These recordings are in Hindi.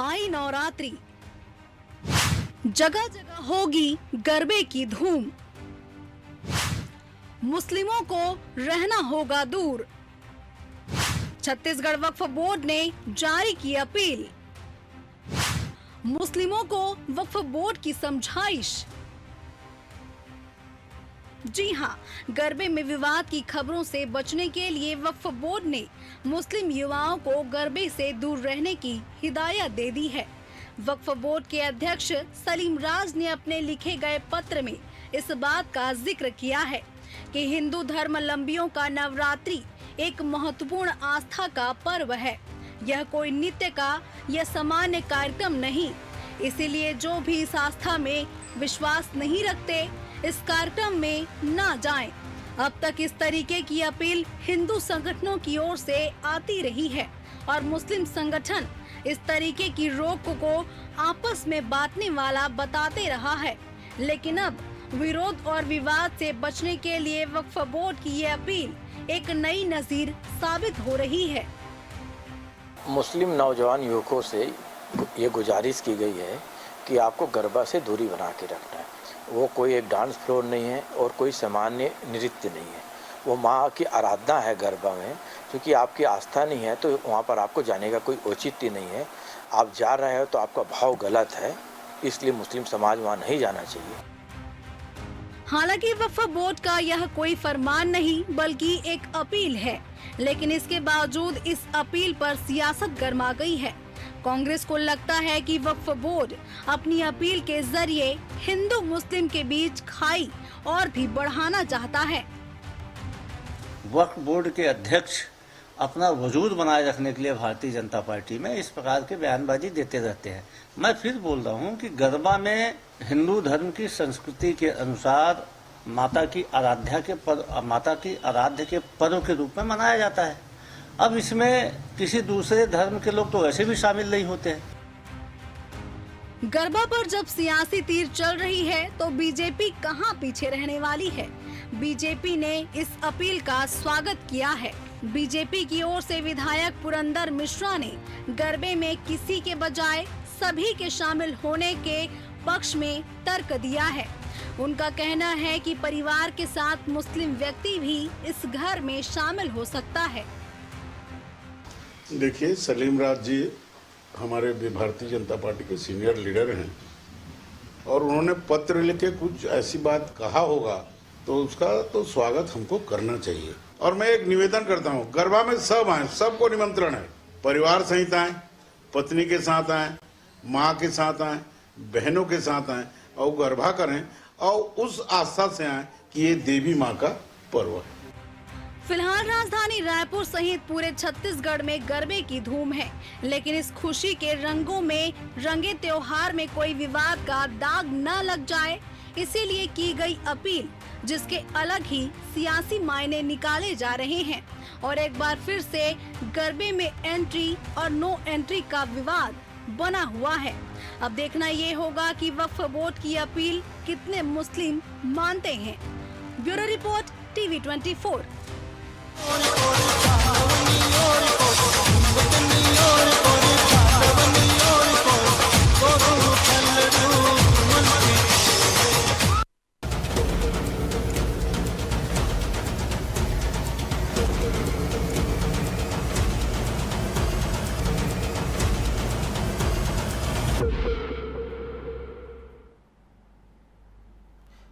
आई नवरात्रि, जगह जगह होगी गरबे की धूम। मुस्लिमों को रहना होगा दूर। छत्तीसगढ़ वक्फ बोर्ड ने जारी की अपील। मुस्लिमों को वक्फ बोर्ड की समझाइश। जी हां, गरबे में विवाद की खबरों से बचने के लिए वक्फ बोर्ड ने मुस्लिम युवाओं को गरबे से दूर रहने की हिदायत दे दी है। वक्फ बोर्ड के अध्यक्ष सलीम राज ने अपने लिखे गए पत्र में इस बात का जिक्र किया है कि हिंदू धर्मावलंबियों का नवरात्रि एक महत्वपूर्ण आस्था का पर्व है। यह कोई नित्य का या सामान्य कार्यक्रम नहीं, इसीलिए जो भी इस आस्था में विश्वास नहीं रखते इस कार्यक्रम में ना जाएं। अब तक इस तरीके की अपील हिंदू संगठनों की ओर से आती रही है और मुस्लिम संगठन इस तरीके की रोक को आपस में बांटने वाला बताते रहा है, लेकिन अब विरोध और विवाद से बचने के लिए वक्फ बोर्ड की ये अपील एक नई नजीर साबित हो रही है। मुस्लिम नौजवान युवकों से ये गुजारिश की गई है कि आपको गरबा से दूरी बना के रखना है। वो कोई एक डांस फ्लोर नहीं है और कोई सामान्य नृत्य नहीं है। वो माँ की आराधना है गरबा में। क्योंकि आपकी आस्था नहीं है तो वहाँ पर आपको जाने का कोई औचित्य नहीं है। आप जा रहे हो तो आपका भाव गलत है, इसलिए मुस्लिम समाज वहाँ नहीं जाना चाहिए। हालांकि वक्फ बोर्ड का यह कोई फरमान नहीं बल्कि एक अपील है, लेकिन इसके बावजूद इस अपील पर सियासत गर्मा गई है। कांग्रेस को लगता है कि वक्फ बोर्ड अपनी अपील के जरिए हिंदू मुस्लिम के बीच खाई और भी बढ़ाना चाहता है। वक्फ बोर्ड के अध्यक्ष अपना वजूद बनाए रखने के लिए भारतीय जनता पार्टी में इस प्रकार के बयानबाजी देते रहते हैं। मैं फिर बोल रहा हूं कि गरबा में हिंदू धर्म की संस्कृति के अनुसार माता की आराध्य के पर्व के रूप में मनाया जाता है। अब इसमें किसी दूसरे धर्म के लोग तो वैसे भी शामिल नहीं होते हैं। गरबा पर जब सियासी तीर चल रही है तो बीजेपी कहां पीछे रहने वाली है। बीजेपी ने इस अपील का स्वागत किया है। बीजेपी की ओर से विधायक पुरंदर मिश्रा ने गरबे में किसी के बजाय सभी के शामिल होने के पक्ष में तर्क दिया है। उनका कहना है कि परिवार के साथ मुस्लिम व्यक्ति भी इस घर में शामिल हो सकता है। देखिए, सलीम राज जी हमारे भारतीय जनता पार्टी के सीनियर लीडर हैं और उन्होंने पत्र लिख के कुछ ऐसी बात कहा होगा तो उसका तो स्वागत हमको करना चाहिए। और मैं एक निवेदन करता हूँ, गरबा में सब आए, सबको निमंत्रण है। परिवार सहित आए, पत्नी के साथ आए, माँ के साथ आए, बहनों के साथ आए और गरबा करें और उस आस्था से आए कि ये देवी माँ का पर्व है। फिलहाल राजधानी रायपुर सहित पूरे छत्तीसगढ़ में गरबे की धूम है, लेकिन इस खुशी के रंगों में रंगे त्योहार में कोई विवाद का दाग न लग जाए, इसीलिए की गई अपील, जिसके अलग ही सियासी मायने निकाले जा रहे हैं। और एक बार फिर से गरबे में एंट्री और नो एंट्री का विवाद बना हुआ है। अब देखना ये होगा कि वक्फ बोर्ड की अपील कितने मुस्लिम मानते हैं। Bureau report, TV 24।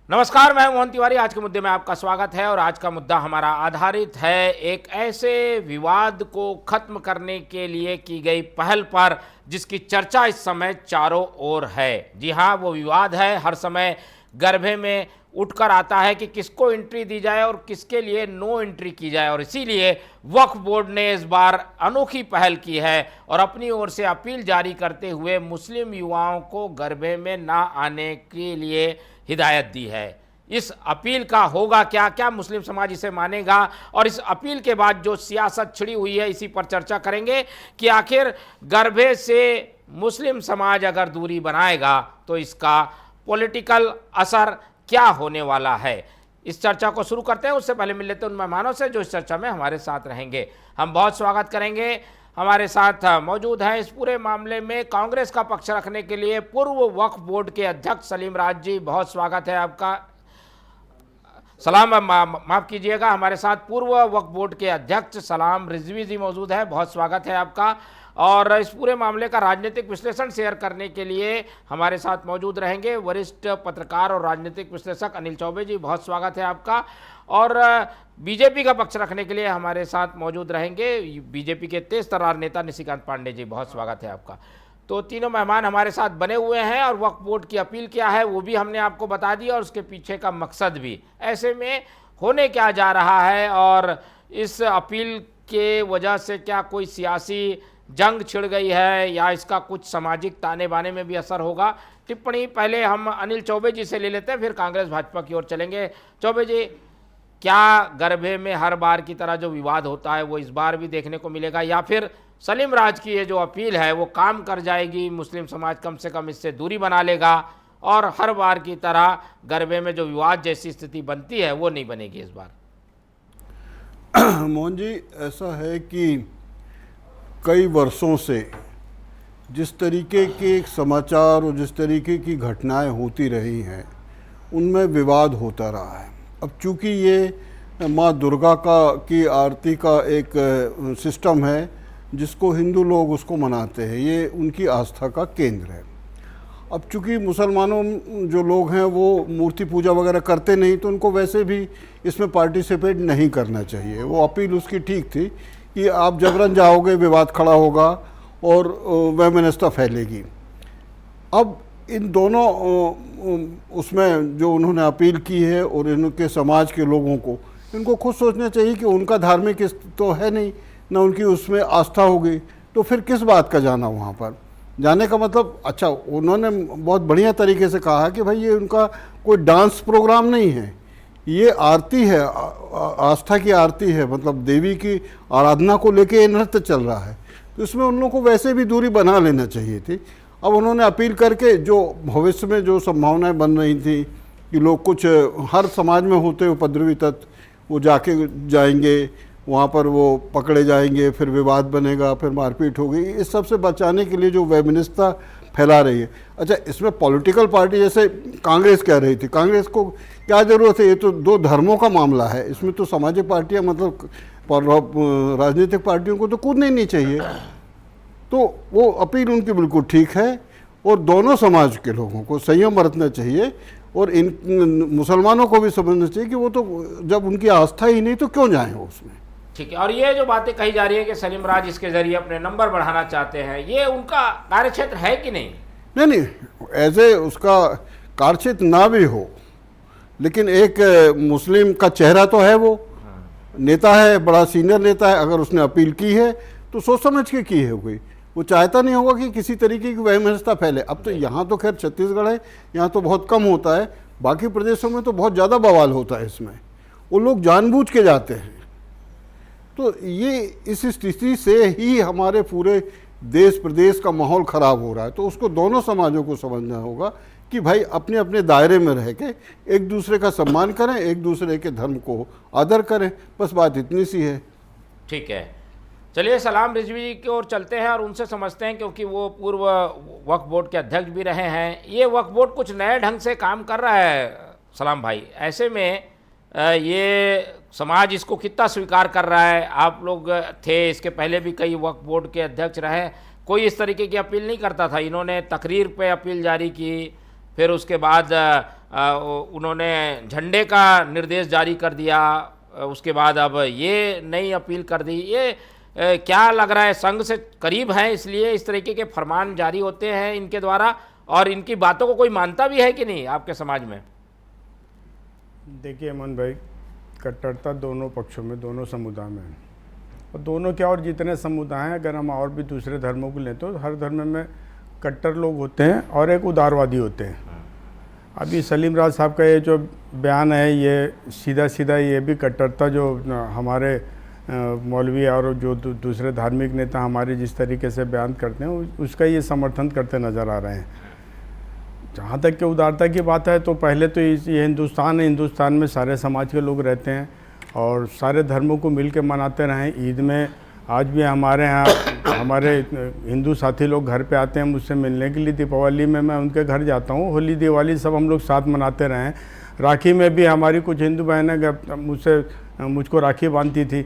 नमस्कार, मैं मोहन तिवारी। आज के मुद्दे में आपका स्वागत है और आज का मुद्दा हमारा आधारित है एक ऐसे विवाद को खत्म करने के लिए की गई पहल पर जिसकी चर्चा इस समय चारों ओर है। जी हाँ, वो विवाद है हर समय गरबे में उठकर आता है कि किसको एंट्री दी जाए और किसके लिए नो एंट्री की जाए। और इसीलिए वक्फ बोर्ड ने इस बार अनोखी पहल की है और अपनी ओर से अपील जारी करते हुए मुस्लिम युवाओं को गरबे में ना आने के लिए हिदायत दी है। इस अपील का होगा क्या, क्या मुस्लिम समाज इसे मानेगा, और इस अपील के बाद जो सियासत छिड़ी हुई है इसी पर चर्चा करेंगे कि आखिर गरबे से मुस्लिम समाज अगर दूरी बनाएगा तो इसका पॉलिटिकल असर क्या होने वाला है। इस चर्चा को शुरू करते हैं उससे पहले मिल लेते हैं उन मेहमानों से जो इस चर्चा में हमारे साथ रहेंगे। हम बहुत स्वागत करेंगे हमारे साथ मौजूद हैं इस पूरे मामले में कांग्रेस का पक्ष रखने के लिए पूर्व वक्फ बोर्ड के अध्यक्ष सलीम राज जी, बहुत स्वागत है आपका। सलाम, माफ़ कीजिएगा, हमारे साथ पूर्व वक्फ बोर्ड के अध्यक्ष सलाम रिजवी जी मौजूद है, बहुत स्वागत है आपका। और इस पूरे मामले का राजनीतिक विश्लेषण शेयर करने के लिए हमारे साथ मौजूद रहेंगे वरिष्ठ पत्रकार और राजनीतिक विश्लेषक अनिल चौबे जी, बहुत स्वागत है आपका। और बीजेपी का पक्ष रखने के लिए हमारे साथ मौजूद रहेंगे बीजेपी के तेज तर्रार नेता निशिकांत पांडे जी, बहुत स्वागत है आपका। तो तीनों मेहमान हमारे साथ बने हुए हैं और वक्फ बोर्ड की अपील क्या है वो भी हमने आपको बता दिया और उसके पीछे का मकसद भी, ऐसे में होने क्या जा रहा है और इस अपील के वजह से क्या कोई सियासी जंग छिड़ गई है या इसका कुछ सामाजिक ताने बाने में भी असर होगा। टिप्पणी पहले हम अनिल चौबे जी से ले लेते हैं, फिर कांग्रेस भाजपा की ओर चलेंगे। चौबे जी, क्या गरबे में हर बार की तरह जो विवाद होता है वो इस बार भी देखने को मिलेगा या फिर सलीम राज की ये जो अपील है वो काम कर जाएगी, मुस्लिम समाज कम से कम इससे दूरी बना लेगा और हर बार की तरह गरबे में जो विवाद जैसी स्थिति बनती है वो नहीं बनेगी इस बार? मोहन जी, ऐसा है कि कई वर्षों से जिस तरीके के समाचार और जिस तरीके की घटनाएं होती रही हैं उनमें विवाद होता रहा है। अब चूंकि ये माँ दुर्गा की आरती का एक सिस्टम है जिसको हिंदू लोग उसको मनाते हैं, ये उनकी आस्था का केंद्र है। अब चूंकि मुसलमानों जो लोग हैं वो मूर्ति पूजा वगैरह करते नहीं, तो उनको वैसे भी इसमें पार्टिसिपेट नहीं करना चाहिए। वो अपील उसकी ठीक थी कि आप जबरन जाओगे, विवाद खड़ा होगा और वैमनस्यता फैलेगी। अब इन दोनों उसमें जो उन्होंने अपील की है और इनके समाज के लोगों को, इनको खुद सोचना चाहिए कि उनका धार्मिक तो है नहीं, ना उनकी उसमें आस्था होगी, तो फिर किस बात का जाना वहाँ पर जाने का मतलब। अच्छा, उन्होंने बहुत बढ़िया तरीके से कहा कि भाई ये उनका कोई डांस प्रोग्राम नहीं है, ये आरती है, आस्था की आरती है, मतलब देवी की आराधना को लेके ये नृत्य चल रहा है, तो इसमें उन लोगों को वैसे भी दूरी बना लेना चाहिए थी। अब उन्होंने अपील करके जो भविष्य में जो संभावनाएं बन रही थी कि लोग कुछ हर समाज में होते उपद्रवी तत्व वो जाएंगे वहाँ पर, वो पकड़े जाएंगे, फिर विवाद बनेगा, फिर मारपीट होगी, इस सब से बचाने के लिए जो वैमनस्यता फैला रही है। अच्छा, इसमें पॉलिटिकल पार्टी जैसे कांग्रेस कह रही थी, कांग्रेस को क्या ज़रूरत है, ये तो दो धर्मों का मामला है, इसमें तो सामाजिक पार्टियाँ मतलब राजनीतिक पार्टियों को तो कूदना ही नहीं चाहिए। तो वो अपील उनकी बिल्कुल ठीक है और दोनों समाज के लोगों को संयम बरतना चाहिए और इन मुसलमानों को भी समझना चाहिए कि वो तो जब उनकी आस्था ही नहीं तो क्यों जाएं वो उसमें। ठीक है। और ये जो बातें कही जा रही है कि सलीम राज इसके जरिए अपने नंबर बढ़ाना चाहते हैं, ये उनका कार्यक्षेत्र है कि नहीं? नहीं, एज ए उसका कार्यक्षेत्र ना भी हो, लेकिन एक मुस्लिम का चेहरा तो है, वो नेता है, बड़ा सीनियर नेता है। अगर उसने अपील की है तो सोच समझ के की है कोई, वो चाहता नहीं होगा कि किसी तरीके की वैमनस्यता फैले। अब तो यहाँ तो खैर छत्तीसगढ़ है, यहाँ तो बहुत कम होता है, बाकी प्रदेशों में तो बहुत ज़्यादा बवाल होता है इसमें, वो लोग जानबूझ के जाते हैं। तो ये इस स्थिति से ही हमारे पूरे देश प्रदेश का माहौल ख़राब हो रहा है। तो उसको दोनों समाजों को समझना होगा कि भाई अपने अपने दायरे में रह के एक दूसरे का सम्मान करें, एक दूसरे के धर्म को आदर करें, बस बात इतनी सी है। ठीक है, चलिए सलाम रिजवी जी की ओर चलते हैं और उनसे समझते हैं, क्योंकि वो पूर्व वक्फ बोर्ड के अध्यक्ष भी रहे हैं। ये वक्फ बोर्ड कुछ नए ढंग से काम कर रहा है सलाम भाई, ऐसे में ये समाज इसको कितना स्वीकार कर रहा है? आप लोग थे, इसके पहले भी कई वक्फ बोर्ड के अध्यक्ष रहे, कोई इस तरीके की अपील नहीं करता था। इन्होंने तकरीर पे अपील जारी की, फिर उसके बाद उन्होंने झंडे का निर्देश जारी कर दिया, उसके बाद अब ये नई अपील कर दी। ये क्या लग रहा है, संघ से करीब हैं इसलिए इस तरीके के फरमान जारी होते हैं इनके द्वारा, और इनकी बातों को कोई मानता भी है कि नहीं आपके समाज में? देखिए अमन भाई, कट्टरता दोनों पक्षों में, दोनों समुदाय में, और दोनों क्या और जितने समुदाय हैं, अगर हम और भी दूसरे धर्मों को लें तो हर धर्म में कट्टर लोग होते हैं और एक उदारवादी होते हैं। अभी सलीम राज साहब का ये जो बयान है, ये सीधा सीधा ये भी कट्टरता जो हमारे मौलवी और जो दूसरे धार्मिक नेता हमारे जिस तरीके से बयान करते हैं उसका ये समर्थन करते नज़र आ रहे हैं। जहाँ तक कि उदारता की बात है, तो पहले तो ये हिंदुस्तान है, हिंदुस्तान में सारे समाज के लोग रहते हैं और सारे धर्मों को मिल के मनाते रहें। ईद में आज भी हमारे यहाँ हमारे हिंदू साथी लोग घर पे आते हैं मुझसे मिलने के लिए। दीपावली में मैं उनके घर जाता हूँ, होली दिवाली सब हम लोग साथ मनाते रहे हैं। राखी में भी हमारी कुछ हिंदू बहनें मुझको राखी बांधती थी।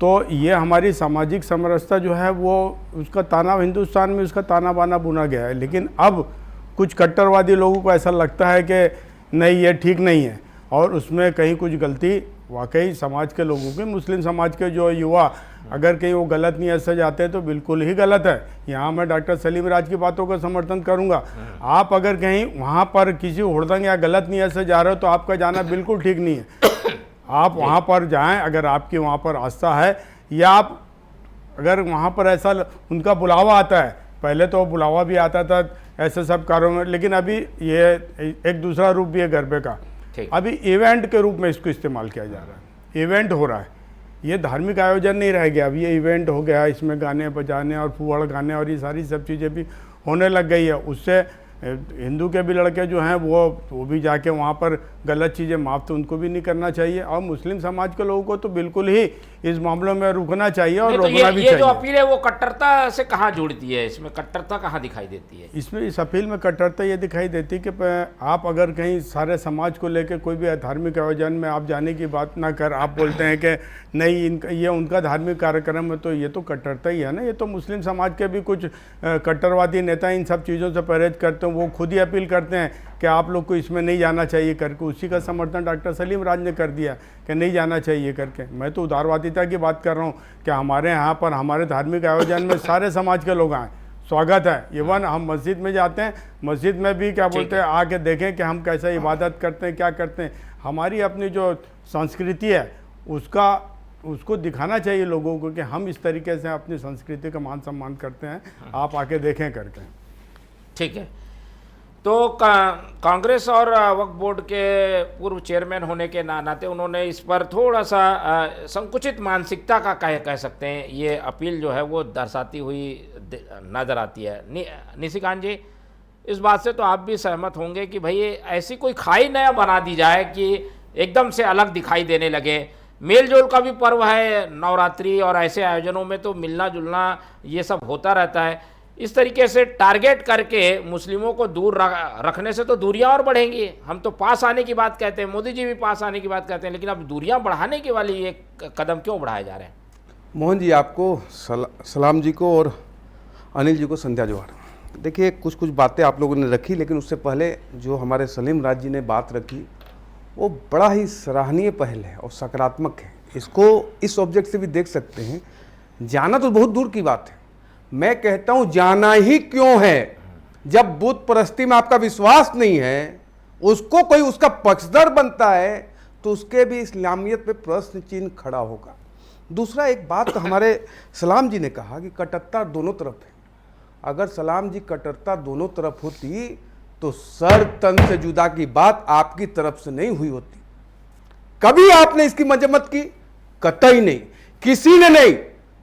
तो ये हमारी सामाजिक समरसता जो है वो उसका ताना हिंदुस्तान में उसका ताना बाना बुना गया है। लेकिन अब कुछ कट्टरवादी लोगों को ऐसा लगता है कि नहीं ये ठीक नहीं है, और उसमें कहीं कुछ गलती वाकई समाज के लोगों के, मुस्लिम समाज के जो युवा अगर कहीं वो गलत नीयत से जाते हैं तो बिल्कुल ही गलत है। यहाँ मैं डॉक्टर सलीम राज की बातों का समर्थन करूँगा। आप अगर कहीं वहाँ पर किसी हुड़दंग या गलत नीयत से जा रहे हो तो आपका जाना बिल्कुल ठीक नहीं है। आप वहाँ पर जाएं अगर आपकी वहाँ पर आस्था है, या आप अगर वहाँ पर ऐसा उनका बुलावा आता है, पहले तो बुलावा भी आता था ऐसे सब कार्यों में, लेकिन अभी ये एक दूसरा रूप भी है गरबे का। अभी इवेंट के रूप में इसको इस्तेमाल किया जा रहा है, इवेंट हो रहा है। ये धार्मिक आयोजन नहीं रह गया, अब ये इवेंट हो गया। इसमें गाने बजाने और फुहाड़ गाने और ये सारी सब चीज़ें भी होने लग गई है। उससे हिंदू के भी लड़के जो हैं वो भी जाके वहाँ पर गलत चीज़ें माफ़ तो उनको भी नहीं करना चाहिए, और मुस्लिम समाज के लोगों को तो बिल्कुल ही इस मामलों में रुकना चाहिए और रोकना भी चाहिए। ये जो अपील है वो कट्टरता से कहाँ जुड़ती है? इसमें कट्टरता कहाँ दिखाई देती है? इसमें इस अपील में कट्टरता ये दिखाई देती कि आप अगर कहीं सारे समाज को लेकर कोई भी धार्मिक आयोजन में आप जाने की बात ना कर, आप बोलते हैं कि नहीं ये उनका धार्मिक कार्यक्रम है, तो ये तो कट्टरता ही है ना। ये तो मुस्लिम समाज के भी कुछ कट्टरवादी नेता इन सब चीज़ों से परहेज करते हैं, वो खुद ही अपील करते हैं कि आप लोग को इसमें नहीं जाना चाहिए करके। उसी का समर्थन डॉक्टर सलीम राज ने कर दिया कि नहीं जाना चाहिए करके। मैं तो उदारवादिता की बात कर रहा हूँ कि हमारे यहाँ पर हमारे धार्मिक आयोजन में सारे समाज के लोग आएँ, स्वागत है। इवन हम मस्जिद में जाते हैं, मस्जिद में भी क्या बोलते हैं आके देखें कि हम कैसा इबादत करते हैं, क्या करते हैं। हमारी अपनी जो संस्कृति है उसको दिखाना चाहिए लोगों को कि हम इस तरीके से अपनी संस्कृति का मान सम्मान करते हैं, आप आके देखें करके। ठीक है। तो कांग्रेस और वक्फ बोर्ड के पूर्व चेयरमैन होने के नाते उन्होंने इस पर थोड़ा सा संकुचित मानसिकता का कह सकते हैं ये अपील जो है वो दर्शाती हुई नज़र आती है। निशिकांत जी, इस बात से तो आप भी सहमत होंगे कि भाई ऐसी कोई खाई नया बना दी जाए कि एकदम से अलग दिखाई देने लगे। मेल जोल का भी पर्व है नवरात्रि, और ऐसे आयोजनों में तो मिलना जुलना ये सब होता रहता है। इस तरीके से टारगेट करके मुस्लिमों को दूर रखने से तो दूरियां और बढ़ेंगी। हम तो पास आने की बात कहते हैं, मोदी जी भी पास आने की बात कहते हैं, लेकिन अब दूरियां बढ़ाने के वाली ये कदम क्यों बढ़ाए जा रहे हैं? मोहन जी, आपको सलाम जी को और अनिल जी को संध्या जोहार। देखिए, कुछ बातें आप लोगों ने रखी, लेकिन उससे पहले जो हमारे सलीम राज जी ने बात रखी वो बड़ा ही सराहनीय पहल है और सकारात्मक है। इसको इस ऑब्जेक्ट से भी देख सकते हैं। जाना तो बहुत दूर की बात है, मैं कहता हूं जाना ही क्यों है। जब बुत परस्ती में आपका विश्वास नहीं है, उसको कोई उसका पक्षधर बनता है, तो उसके भी इस्लामियत पे प्रश्न चिन्ह खड़ा होगा। दूसरा एक बात तो हमारे सलाम जी ने कहा कि कट्टरता दोनों तरफ है। अगर सलाम जी कट्टरता दोनों तरफ होती तो सर तन से जुदा की बात आपकी तरफ से नहीं हुई होती। कभी आपने इसकी मजम्मत की? कतई नहीं, किसी ने नहीं।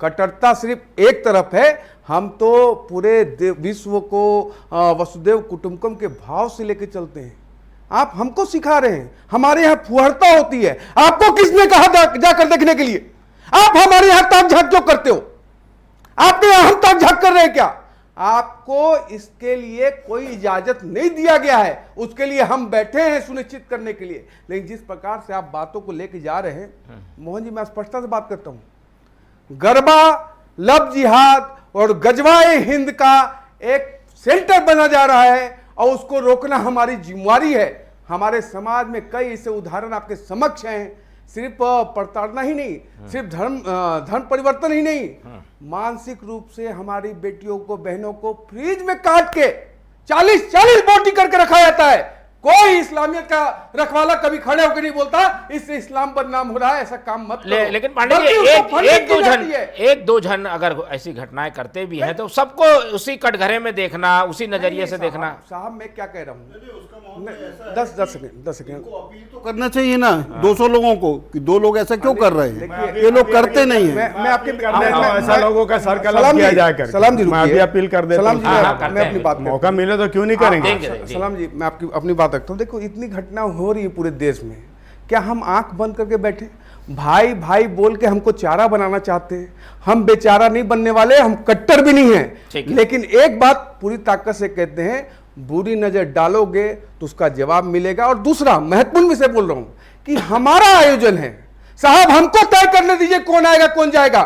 कट्टरता सिर्फ एक तरफ है। हम तो पूरे विश्व को वसुदेव कुटुंबकम के भाव से लेकर चलते हैं। आप हमको सिखा रहे हैं, हमारे यहाँ फुहरता होती है। आपको किसने कहा जाकर देखने के लिए? आप हमारे यहाँ ताक झाक क्यों करते हो? आपके यहाँ हम ताक झाक कर रहे हैं क्या? आपको इसके लिए कोई इजाजत नहीं दिया गया है। उसके लिए हम बैठे हैं सुनिश्चित करने के लिए। लेकिन जिस प्रकार से आप बातों को लेके जा रहे हैं, मोहन जी, मैं स्पष्टता से बात करता हूं। गरबा, लब जिहाद और गजवाए हिंद का एक सेंटर बना जा रहा है, और उसको रोकना हमारी जिम्मेवारी है। हमारे समाज में कई ऐसे उदाहरण आपके समक्ष हैं। सिर्फ प्रताड़ना ही नहीं, सिर्फ धर्म परिवर्तन ही नहीं, मानसिक रूप से हमारी बेटियों को, बहनों को फ्रीज में काट के 40 बोटी करके रखा जाता है। कोई इस्लामियत का रखवाला कभी खड़े होकर नहीं बोलता इससे इस्लाम बदनाम हो रहा है, ऐसा काम मत करो। लेकिन पांडे जी, एक दो जन अगर ऐसी घटनाएं करते भी हैं तो सबको उसी कटघरे में देखना, उसी नजरिए से देखना। साहब, मैं क्या कह रहा हूँ, 10 सेकेंड अपील तो करना चाहिए ना 200 लोगों को कि 2 लोग ऐसा क्यों कर रहे हैं। ये लोग करते नहीं है। मैं आपके ऐसा लोगों का सर्कल किया जाए। सलाम जी, मैं अपील कर देता हूं। मैं अपनी बात, मौका मिले तो क्यों नहीं करेंगे। सलाम जी, मैं आपकी अपनी बात रखता हूँ। देखो, इतनी घटना हो रही है पूरे देश में, क्या हम आंख बंद करके बैठे? भाई भाई बोल के हमको चारा बनाना चाहते हैं। हम बेचारा नहीं बनने वाले, हम कट्टर भी नहीं ठीक हैं, है। लेकिन एक बात पूरी ताकत से कहते हैं, बुरी नजर डालोगे तो उसका जवाब मिलेगा। और दूसरा महत्वपूर्ण विषय बोल रहा हूं कि हमारा आयोजन है साहब, हमको तय करने दीजिए कौन आएगा कौन जाएगा।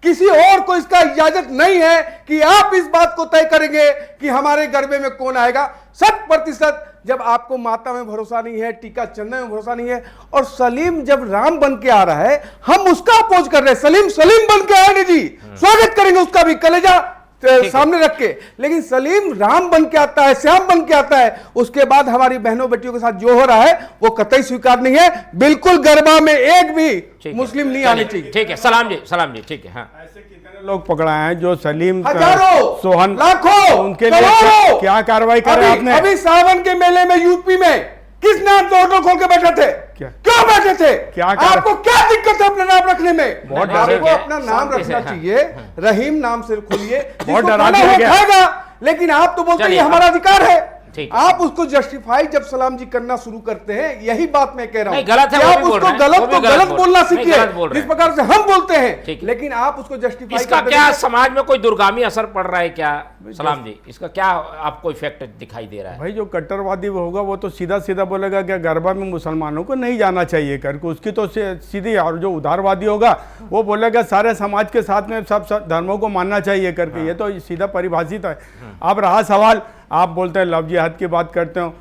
किसी और को इसका इजाजत नहीं है कि आप इस बात को तय करेंगे कि हमारे गरबे में कौन आएगा। 100% जब आपको माता में भरोसा नहीं है, टीका चंदन में भरोसा नहीं है, और सलीम जब राम बन के आ रहा है हम उसका अपोज कर रहे हैं। सलीम सलीम बन के आए नहीं जी, स्वागत करेंगे उसका भी, कलेजा सामने रख के, लेकिन सलीम राम बन के आता है, श्याम बन के आता है। उसके बाद हमारी बहनों बेटियों के साथ जो हो रहा है वो कतई स्वीकार नहीं है। बिल्कुल गरबा में एक भी मुस्लिम नहीं आने चाहिए। ठीक है, सलाम जी, ठीक है। हाँ, ऐसे कितने लोग पकड़ाए हैं जो सलीम हजारों, सोहन, लाखों, उनके लिए करोड़ों। क्या कार्रवाई करे आपने? अभी सावन के मेले में यूपी में किस नाम से होटल खोल के बैठे थे? क्यों बैठे थे? आपको क्या दिक्कत है अपना नाम रखने में? बहुत आपको डरे अपना नाम शांति से, रखना हाँ। चाहिए, रहीम नाम से खोलिए। बहुत जिसको डरा खाना दिया वो गया। खाएगा, लेकिन आप तो बोलते हैं चलिए, ये हमारा अधिकार है। ठीक। आप उसको जस्टिफाई जब सलाम जी करना शुरू करते हैं, यही बात मैं कह रहा हूं। नहीं, गलत है, कि वो आप भी बोल उसको रहे हैं, गलत वो भी तो गलत गलत बोल बोलना रहे हैं। नहीं, सीखिए, गलत बोल रहे जिस हैं। प्रकार से हम बोलते ठीक हैं, है। लेकिन आप उसको जस्टिफाई इसका क्या समाज में कोई दुर्गामी असर पड़ रहा है क्या सलाम जी? इसका क्या आपको इफेक्ट दिखाई दे रहा है? भाई जो कट्टरवादी वो होगा वो तो सीधा सीधा बोलेगा कि गरबा में मुसलमानों को नहीं जाना चाहिए करके, उसकी तो सीधी। और जो उदारवादी होगा वो बोलेगा सारे समाज के साथ में सब धर्मों को मानना चाहिए करके। ये तो सीधा परिभाषित है। अब रहा सवाल, आप बोलते हैं लव जिहाद की बात करते हो,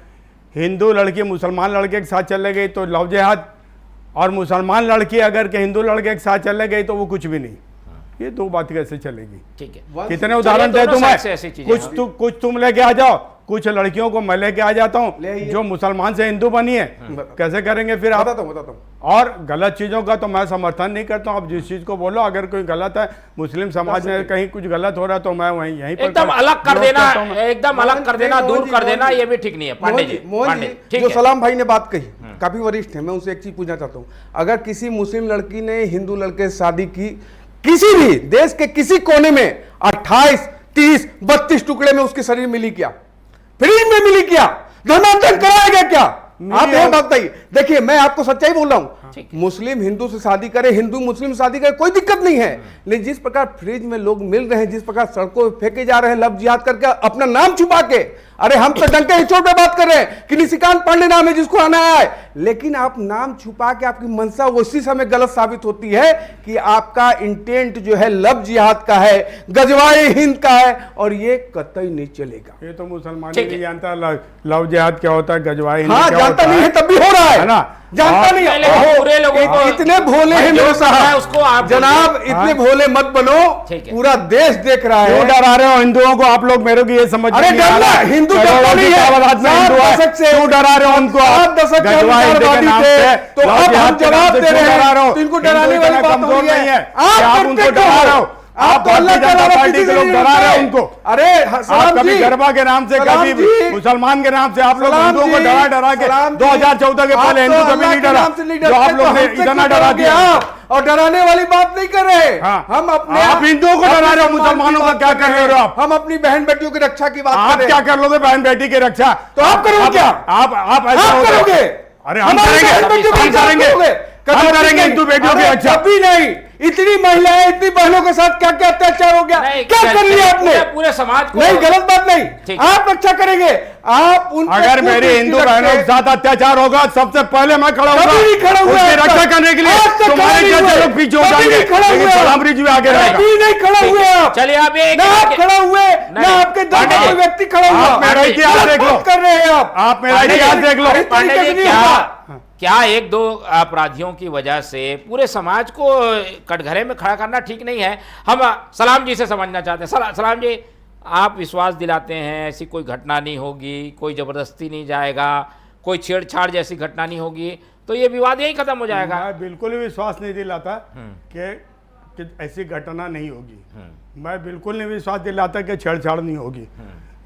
हिंदू लड़की मुसलमान लड़के के साथ चले गई तो लव जिहाद, और मुसलमान लड़की अगर के हिंदू लड़के के साथ चले गई तो वो कुछ भी नहीं। ये दो बात कैसे चलेगी? ठीक है, कितने उदाहरण दे दोनों तुम्हें? साइड से ऐसी चीजें, कुछ तुम लेके आ जाओ, कुछ लड़कियों को मैं लेके आ जाता हूँ ले आइए। जो मुसलमान से हिंदू बनी है। कैसे करेंगे फिर आप? बताता हूँ। और गलत चीजों का तो मैं समर्थन नहीं करता हूँ। आप जिस चीज को बोलो, अगर कोई गलत है, मुस्लिम समाज में कहीं कुछ गलत हो रहा है तो मैं वहीं यहीं पर एकदम अलग कर विरोध देना, करता हूं मैं। एकदम अलग कर देना, दूर कर देना, ये भी ठीक नहीं है। पांडे जी, मोहन जी, ठीक जो है। सलाम भाई ने बात कही काफी वरिष्ठ है, मैं उनसे एक चीज पूछना चाहता हूँ। अगर किसी मुस्लिम लड़की ने हिंदू लड़के से शादी की, किसी भी देश के किसी कोने में 28, 30, 32 टुकड़े में उसके शरीर मिली क्या? फ्रीज में मिली क्या? धर्मांतरण कराया गया क्या? आप ये बात बताइए। देखिए मैं आपको सच्चाई बोल रहा हूं, मुस्लिम हिंदू से शादी करे, हिंदू मुस्लिम से शादी करे, कोई दिक्कत नहीं है। लेकिन जिस प्रकार फ्रिज में लोग मिल रहे हैं, जिस प्रकार सड़कों पे फेंके जा रहे हैं लव जिहाद करके अपना नाम छुपा के, अरे हम तो डंके हिचोड़ पे बात कर रहे हैं कि निशिकांत पांडे नाम है जिसको आना है, लेकिन आप नाम छुपा के आपकी मंशा उसी समय गलत साबित होती है कि आपका इंटेंट जो है लव जिहाद का है, गजवाए हिंद का है, और ये कतई नहीं चलेगा। ये तो मुसलमान ठीक है। नहीं जानता लव जिहाद क्या होता है, गजवाई हिंद हाँ क्या जानता होता नहीं है तब भी हो रहा है ना? जानता और नहीं पहले है। पूरे लोगों को- इतने भोले हैं जो मेरे करना है साहब, उसको आप जनाब बोलिए। इतने भोले मत बनो, ठीक है। पूरा देश देख रहा क्यों है। डरा रहे हो हिंदुओं को आप लोग? मेरे को ये समझ अरे नहीं आ डरना, रहा। हिंदू करोड़ों डरता की नहीं है। तादाद में हिंदू है, 7 दशक से क्यों डरा रहे हो उनको? 7 दशक के गजवाई हिंद के विचारवादी नाम थे, से, तो लव अब जिहाद हम के नाम जवाब से दे क्यों रहे डरा हैं, हो? तो इनको हिंदू डराने वाली इतना बात कमजोर हो रही नहीं है। है कि आप उनको करते डरा क्यों रहे हो? हो? आप तो अल्लाह भारतीय जनता ताला पार्टी किसी के लोग से डरा रहे हो नहीं उनको। अरे आप सलाम कभी जी, गरबा के नाम से, सलाम कभी जी, मुसलमान के नाम से आप लोग सलाम हिंदुओं को जी, डरा के सलाम जी, 2014 के आप पहले तो हिंदू कभी अल्लाह नहीं के डरा, नाम से नहीं जो डरते, आप तो लोग ने हमसे इतना क्यों डरा डरोगे दिया। आप? और डराने वाली बात नहीं कर रहे। हाँ। हम अपने आप हिंदुओं को डरा रहे हो, अपने मुसलमानों का बात क्या कर रहे हो आप? हम अपनी बहन बेटियों की रक्षा की बात आप कर रहे क्या हैं। कर लोगे बहन बेटी की रक्षा? तो आप करोगे क्या? आप ऐसा आप होगा। करोगे? अरे हम हमारी करेंगे, बहन बेटियों की हम रक्षा करेंगे, करोगे? हम करेंगे नहीं। हिंदू बेटियों की अरे रक्षा। कभी नहीं। इतनी महिलाएं, इतनी बहनों के साथ क्या क्या अत्याचार हो गया, नहीं, क्या कर लिया आपने? पूरे समाज को नहीं, गलत बात नहीं। ठीक। आप रक्षा करेंगे, आप उन अगर मेरी हिंदू बहनों के साथ अत्याचार होगा सबसे पहले मैं खड़ा कभी नहीं खड़ा हुआ उसकी है रक्षा अब तक। करने के लिए आज तक तुम्हारे खड़ा नहीं जैसे हुए। लोग पीछे हो कभी जाएंगे, नहीं खड़ा लेकिन हुए आप। सलाम रिजवी आगे रहेगा। कभी नहीं खड़ा ठीक हुए है। आप। चलिए आप एक- ना आप एक- खड़ा हुए, नहीं, ना आपके दल पांडे का जी, कोई व्यक्ति खड़ा हुआ। आप मेरा इतिहास गलत देख लो। बात कर रहे हैं आप मेरा पांडे इतिहास जी, देख लो। अरे पांडे तरीके जी, से नहीं होगा। क्या एक दो अपराधियों की वजह से पूरे समाज को कटघरे में खड़ा करना ठीक नहीं है? हम सलाम जी से समझना चाहते हैं। सलाम जी, आप विश्वास दिलाते हैं ऐसी कोई घटना नहीं होगी, कोई जबरदस्ती नहीं जाएगा, कोई छेड़छाड़ जैसी घटना नहीं होगी, तो ये विवाद यही खत्म हो जाएगा? मैं बिल्कुल भी विश्वास नहीं दिलाता कि ऐसी घटना नहीं होगी। मैं बिल्कुल नहीं विश्वास दिलाता कि छेड़छाड़ नहीं होगी।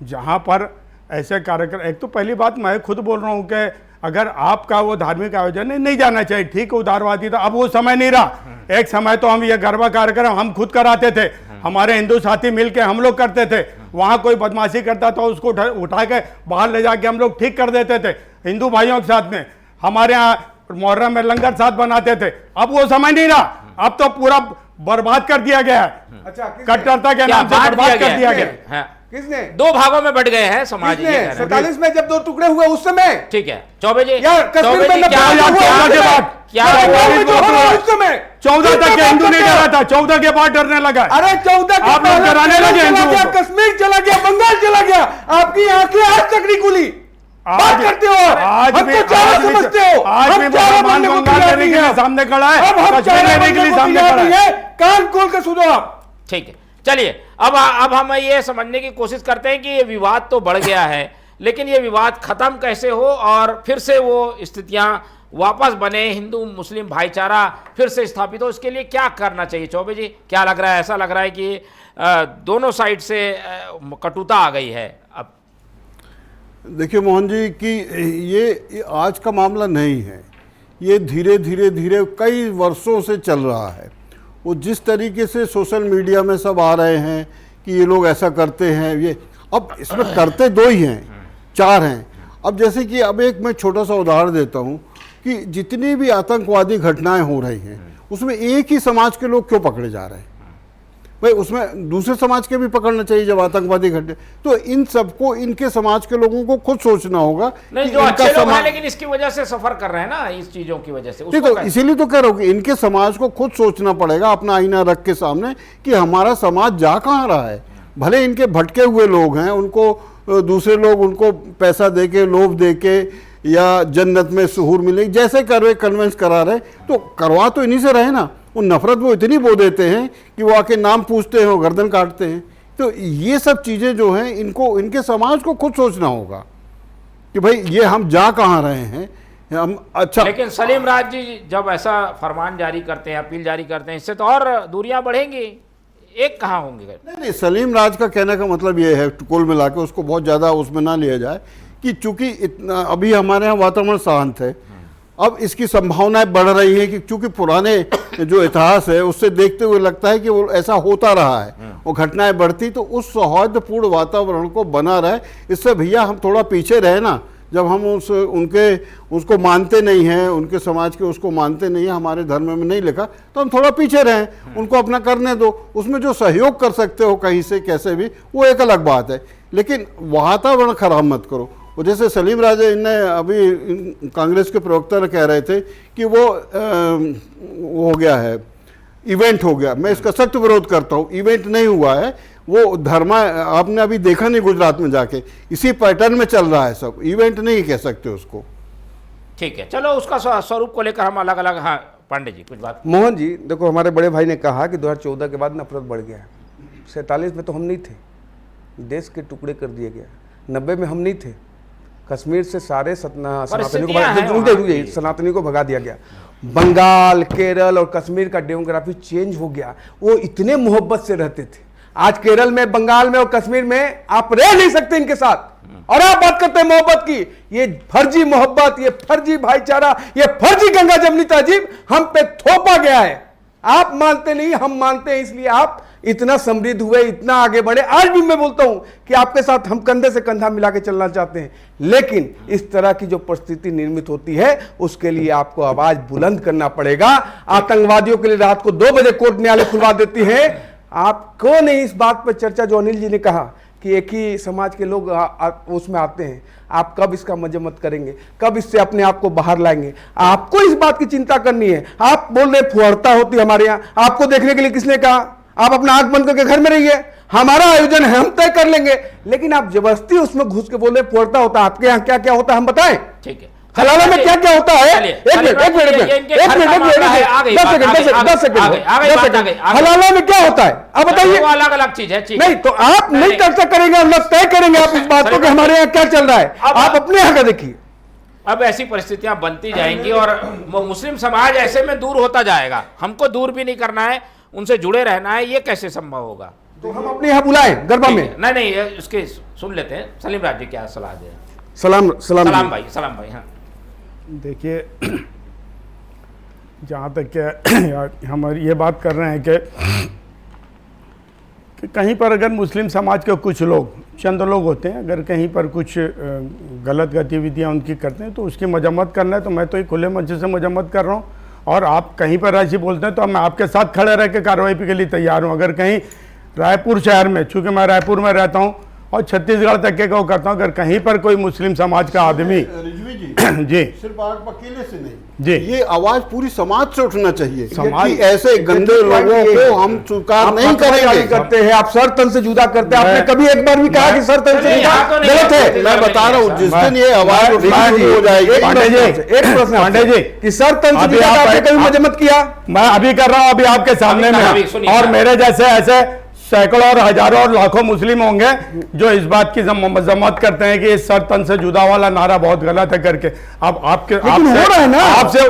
जहाँ पर ऐसे कार्यक्रम, एक तो पहली बात मैं खुद बोल रहा हूँ कि अगर आपका वो धार्मिक आयोजन है नहीं जाना चाहिए, ठीक है, उदारवादी था, अब वो समय नहीं रहा। एक समय तो हम ये गरबा कार्यक्रम हम खुद कराते थे, हमारे हिंदू साथी मिलके हम लोग करते थे। वहाँ कोई बदमाशी करता था उसको उठा के बाहर ले जाके हम लोग ठीक कर देते थे हिंदू भाइयों के साथ में। हमारे यहाँ मुहर्रम में लंगर साथ बनाते थे, अब वो समय नहीं रहा, अब तो पूरा बर्बाद कर दिया गया है। अच्छा, कट्टरता के नाम से बर्बाद कर दिया गया। हाँ। किसने? दो भागों में बढ़ गए हैं समाज। 47 में जब 2 टुकड़े हुए उस समय, ठीक है चौबे जी, यार कश्मीर में क्या हुआ के बाद क्या उस समय 14 तक के हिंदू नहीं डरा था, 14 के बाद डरने लगा। अरे 14 आप लोग डराने लगे हिंदुओं को। कश्मीर चला गया, बंगाल चला गया, आपकी आंखें आज तक नहीं खुली। बात करते हो, आज भी समझते हो, आज भी मुसलमान बंगाल लेने के लिए सामने खड़ा है, कश्मीर लेने के लिए सामने खड़ा है। कान खोल के सुनो आप। ठीक है चलिए, अब हम ये समझने की कोशिश करते हैं कि ये विवाद तो बढ़ गया है, लेकिन ये विवाद खत्म कैसे हो और फिर से वो स्थितियां वापस बने, हिंदू मुस्लिम भाईचारा फिर से स्थापित हो, इसके लिए क्या करना चाहिए? चौबे जी क्या लग रहा है? ऐसा लग रहा है कि दोनों साइड से कटुता आ गई है। अब देखिए मोहन जी कि ये आज का मामला नहीं है, ये धीरे धीरे धीरे कई वर्षों से चल रहा है। वो जिस तरीके से सोशल मीडिया में सब आ रहे हैं कि ये लोग ऐसा करते हैं, ये अब इसमें करते दो ही हैं, 4 हैं। अब जैसे कि अब एक मैं छोटा सा उदाहरण देता हूँ कि जितनी भी आतंकवादी घटनाएं हो रही हैं उसमें एक ही समाज के लोग क्यों पकड़े जा रहे हैं? भाई उसमें दूसरे समाज के भी पकड़ना चाहिए जब आतंकवादी घटना। तो इन सबको, इनके समाज के लोगों को खुद सोचना होगा। नहीं, जो अच्छे लोग हैं लेकिन इसकी वजह से सफर कर रहे हैं ना, इस चीजों की वजह से। तो इसीलिए तो कह रहा हूँ कि इनके समाज को खुद सोचना पड़ेगा, अपना आईना रख के सामने, कि हमारा समाज जा कहाँ रहा है। भले इनके भटके हुए लोग हैं, उनको दूसरे लोग उनको पैसा दे के, लोभ दे के, या जन्नत में सुहूर मिलेगी जैसे कर रहे, कन्वेंस करा रहे, तो करवा तो इन्हीं से रहे ना। वो नफरत वो इतनी बो देते हैं कि वो आके नाम पूछते हैं और गर्दन काटते हैं। तो ये सब चीज़ें जो हैं, इनको, इनके समाज को खुद सोचना होगा कि भाई ये हम जा कहाँ रहे हैं, हम अच्छा। लेकिन सलीम राज जी जब ऐसा फरमान जारी करते हैं, अपील जारी करते हैं, इससे तो और दूरियां बढ़ेंगी, एक कहाँ होंगे? नहीं, सलीम राज का कहने का मतलब ये है, कुल मिला के उसको बहुत ज़्यादा उसमें ना लिया जाए कि चूंकि इतना अभी हमारे यहाँ वातावरण शांत है, अब इसकी संभावनाएं बढ़ रही हैं कि चूंकि पुराने जो इतिहास है उससे देखते हुए लगता है कि वो ऐसा होता रहा है, वो घटनाएं बढ़ती, तो उस सौहार्दपूर्ण वातावरण को बना रहे। इससे भैया हम थोड़ा पीछे रहे ना, जब हम उसको मानते नहीं हैं, उनके समाज के उसको मानते नहीं है, हमारे धर्म में नहीं लिखा, तो हम थोड़ा पीछे रहें, उनको अपना करने दो। उसमें जो सहयोग कर सकते हो कहीं से कैसे भी, वो एक अलग बात है, लेकिन वातावरण खराब मत करो। वो जैसे सलीम राजा इनने अभी कांग्रेस के प्रवक्ता ने कह रहे थे कि वो हो गया है, इवेंट हो गया। मैं इसका सख्त विरोध करता हूँ। इवेंट नहीं हुआ है, वो धर्मा, आपने अभी देखा नहीं गुजरात में जाके, इसी पैटर्न में चल रहा है सब, इवेंट नहीं कह सकते उसको। ठीक है, चलो उसका स्वरूप को लेकर हम अलग अलग। हाँ पांडे जी कुछ बात। मोहन जी देखो, हमारे बड़े भाई ने कहा कि 2014 के बाद नफरत बढ़ गया है। 47 में तो हम नहीं थे, देश के टुकड़े कर दिए गया। 90 में हम नहीं थे, कश्मीर से सारे सनातनी को भगा दिया गया। बंगाल, केरल और कश्मीर का डेमोग्राफी चेंज हो गया। वो इतने मोहब्बत से रहते थे, आज केरल में, बंगाल में और कश्मीर में आप रह नहीं सकते इनके साथ, और आप बात करते हैं मोहब्बत की। ये फर्जी मोहब्बत, ये फर्जी भाईचारा, ये फर्जी गंगा जमनी तहजीब हम पे थोपा गया है। आप मानते नहीं, हम मानते हैं, इसलिए आप इतना समृद्ध हुए, इतना आगे बढ़े। आज भी मैं बोलता हूं कि आपके साथ हम कंधे से कंधा मिला के चलना चाहते हैं, लेकिन इस तरह की जो परिस्थिति निर्मित होती है उसके लिए आपको आवाज बुलंद करना पड़ेगा। आतंकवादियों के लिए रात को 2 बजे कोर्ट न्यायालय खुलवा देती है। आपको नहीं इस बात पर चर्चा, जो अनिल जी ने कहा कि एक ही समाज के लोग उसमें आते हैं, आप कब इसका मजम्मत करेंगे, कब इससे अपने आप को बाहर लाएंगे? आपको इस बात की चिंता करनी है। आप बोल रहे फुहरता होती हमारे यहाँ, आपको देखने के लिए किसने कहा? आप अपना आंख बंद करके घर में रहिए, हमारा आयोजन है, हम तय कर लेंगे। लेकिन आप जबरदस्ती उसमें घुस के बोले फुहरता होता है। आपके यहाँ क्या क्या होता है हम बताएं? ठीक है, हलाला में क्या क्या होता है? हलाला में क्या होता है आप बताइए। अलग अलग चीज है। नहीं तो आप नहीं चर्चा करेंगे, हम लोग तय करेंगे आप इस बात को कि हमारे यहाँ क्या चल रहा है। आप अपने यहाँ का देखिए। अब ऐसी परिस्थितियां बनती जाएंगी और मुस्लिम समाज ऐसे में दूर होता जाएगा। हमको दूर भी नहीं करना है, उनसे जुड़े रहना है। ये कैसे संभव होगा? तो हम अपने यहाँ बुलाएं गरबा में। नहीं, उसके सुन लेते हैं। सलीम राज जी क्या सलाह दे? सलाम भाई। हाँ देखिए, जहाँ तक क्या हम ये बात कर रहे हैं कि कहीं पर अगर मुस्लिम समाज के कुछ लोग, चंद लोग होते हैं, अगर कहीं पर कुछ गलत गतिविधियां उनकी करते हैं तो उसकी मजम्मत करना है, तो मैं तो एक खुले मंच से मजम्मत कर रहा हूँ। और आप कहीं पर ऐसी बोलते हैं तो मैं आपके साथ खड़े रह के कार्रवाई के लिए तैयार हूँ। अगर कहीं रायपुर शहर में, चूँकि मैं रायपुर में रहता हूँ और छत्तीसगढ़ तक के को करता हूँ, अगर कहीं पर कोई मुस्लिम समाज का आदमी रिजवी जी जी सिर्फ आप अकेले से नहीं जी, ये आवाज पूरी समाज से उठना चाहिए समाज- कि ऐसे गंदे लोगों को हम स्वीकार नहीं करेंगे। करते हैं आप, सर तन से जुदा करते हैं। आपने कभी एक बार भी कहा कि सर तन से नहीं, यहाँ तो नहीं गलत है? करते। मैं बता रहा हूँ, जिस दिन ये आवाज उठनी पांडे शुरू हो जाएगी, एक पांडे जी, प्रश्न पांडे जी, कि सर तन से अभी जुदा आप- आपने कभी आप- मजम्मत किया? मैं अभी कर रहा हूँ, अभी आपके सामने अभी में सुनिए। और मेरे जैसे ऐसे सैकड़ों और हजारों और लाखों मुस्लिम होंगे जो इस बात की मजम्मत करते हैं कि इस सर तन से जुदा वाला नारा बहुत गलत है करके। अब आपके लेकिन हो रहा है ना, आपसे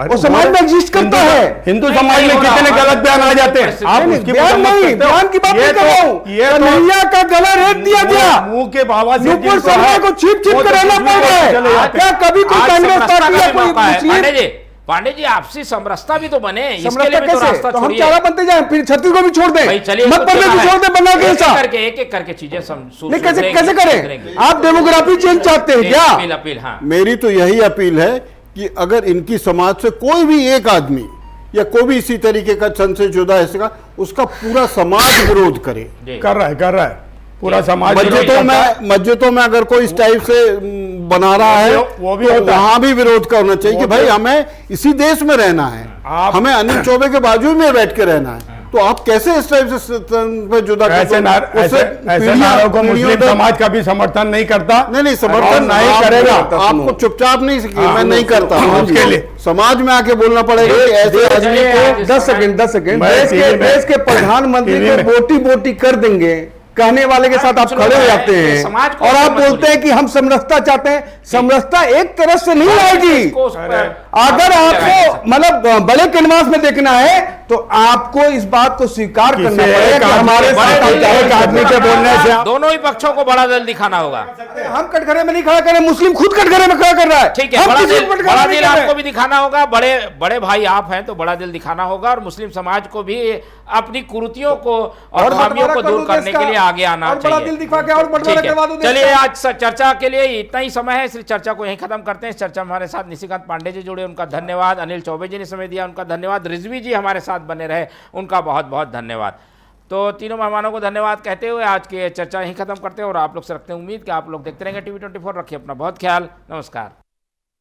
वो समाज में एग्जिस्ट करता है। हिंदू नहीं, समाज नहीं में हो रहा, कितने गलत बयान आ जाते हैं। आप नहीं, उसकी बयान मजम्मत नहीं, करते हो। बयान की बात ये नहीं कर रहा हूँ। ये तो कन्हैया का गला रेत दिया गया, मुंह के बाबा से नुपुर जिनको शर्मा है, को छिप छिप वो कर तो रहना दुश्मन पड़ रहा को चले है। जाते क्या हैं। कभी कोई आज कांग्रेस समरसता पार्टी का या भी कोई मौका है। मुस्लिम पांडे जी आपसी समरसता भी तो बने, इसके समरसता लिए भी तो कैसे? रास्ता तो हम छोड़िए। चारा बनते जाए, फिर छत्तीस को भी छोड़ भाई दें, चलिए, मत कुछ प्रदेश चला भी है। छोड़ दें, बना के ऐसा। एक एक करके चीजें नहीं, कैसे करें? आप डेमोग्राफी चेंज चाहते हैं क्या? अपील अपील, हाँ मेरी तो यही अपील है कि अगर इनकी समाज से कोई भी एक आदमी या कोई भी इसी तरीके का संशयशुदा है इसका, उसका पूरा समाज विरोध करे। जी। कर रहा है पूरा समाज मस्जिदों में अगर कोई इस टाइप से बना रहा है वो भी तो होता है। वहां भी विरोध करना चाहिए कि भाई हमें इसी देश में रहना है, हमें अनिल चौबे के बाजू में बैठ के रहना है। तो आप कैसे इस टाइप से पे जुदा ऐसे नारों को मुस्लिम समाज का भी समर्थन नहीं करता। नहीं समर्थन नहीं आप- करेगा। आपको चुपचाप नहीं हाँ, मैं नहीं करता हूं। उसके लिए समाज में आके बोलना पड़ेगा कि ऐसे आदमी को 10 सेकंड मैं देश के प्रधानमंत्री टीवी को में- बोटी बोटी कर देंगे कहने वाले के साथ आप चलो, खड़े हो मैं- जाते हैं समाज को और आप समझ बोलते हैं कि हम समरसता चाहते हैं। समरसता एक तरफ से नहीं आएगी। इसको उस पर- अगर आपको मतलब बड़े कैनवास में देखना है तो आपको इस बात को स्वीकार करना पड़ेगा कि हमारे साथ एक आदमी के बोलने से दोनों ही पक्षों को बड़ा दिल दिखाना होगा। हम कटघरे में नहीं खड़ा कर रहे, मुस्लिम खुद कटघरे में खड़ा कर रहा है। ठीक है, हम बड़ा किसी दिल, को कटघरे बड़ा में नहीं दिल कर रहे। आपको भी दिखाना होगा। बड़े बड़े भाई आप हैं तो बड़ा दिल दिखाना होगा और मुस्लिम समाज को भी अपनी कुरीतियों को और खामियों को बंटवारा कर दूर दो करने देश का। के लिए आगे आना और बड़ा चाहिए। दिल दिखा के और बंटवारा ठीक है। करवा दो देश चलिए का। आज चर्चा के लिए इतना ही समय है, इसलिए चर्चा को यहीं खत्म करते हैं। इस चर्चा में हमारे साथ निशिकांत पांडे जी जुड़े, उनका धन्यवाद। अनिल चौबे जी ने समय दिया, उनका धन्यवाद। रिजवी जी हमारे साथ बने रहे, उनका बहुत बहुत धन्यवाद। तो तीनों मेहमानों को धन्यवाद कहते हुए आज की चर्चा यहीं खत्म करते हैं और आप लोग से रखते हैं उम्मीद कि आप लोग देखते रहेंगे TV24। रखिए अपना बहुत ख्याल। नमस्कार।